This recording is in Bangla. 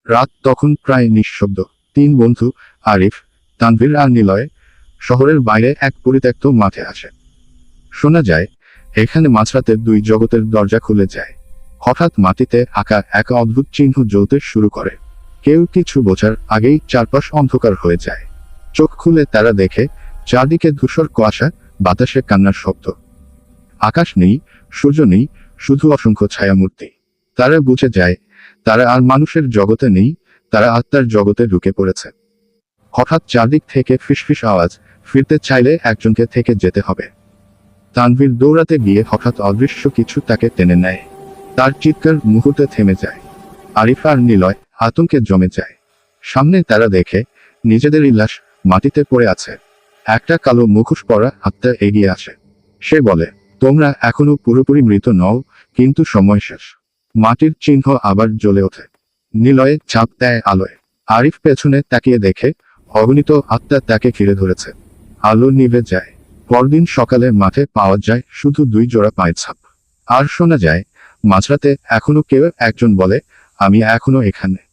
রাত তখন প্রায় নিঃশব্দ। তিন বন্ধু আরিফ, তানভীর আর নিলয় শহরের বাইরে এক পরিত্যক্ত মাঠে আসে। শোনা যায় এখানে মাঝরাতে দুই জগতের দরজা খুলে যায়। হঠাৎ মাটিতে আঁকা এক অদ্ভুত চিহ্ন জ্বলতে শুরু করে। কেউ কিছু বোঝার আগেই চারপাশ অন্ধকার হয়ে যায়। চোখ খুলে তারা দেখে চারদিকে ধূসর কুয়াশা, বাতাসে কান্নার শব্দ। আকাশ নেই, সূর্য নেই, শুধু অসংখ্য ছায়ামূর্তি। তারা বুঝে যায় তারা আর মানুষের জগতে নেই, তারা আত্মার জগতে ঢুকে পড়েছে। হঠাৎ চারদিক থেকে ফিসফিস আওয়াজ, ফিরতে চাইলে একজনকে থেকে যেতে হবে। তানভীর দৌড়াতে গিয়ে হঠাৎ অদৃশ্য কিছু তাকে টেনে নেয়। তার চিৎকার মুহূর্তে থেমে যায়। আরিফ আর নিলয় আতঙ্কে জমে যায়। সামনে তারা দেখে নিজেদেরই লাশ মাটিতে পড়ে আছে। একটা কালো মুখোশ পরা আত্মা এগিয়ে আসে। সে বলে, তোমরা এখনো পুরোপুরি মৃত নও, কিন্তু সময় শেষ। মাটির চিহ্ন আবার জ্বলে ওঠে। নিলয়ে চাপ দেয় আলোয়। আরিফ পেছনে তাকিয়ে দেখে অগণিত আত্মা তাকে ঘিরে ধরেছে। আলো নিভে যায়। পরদিন সকালে মাঠে পাওয়া যায় শুধু দুই জোড়া পায়ের ছাপ। আর শোনা যায় মাঝরাতে এখনো কেউ একজন বলে, আমি এখনো এখানে।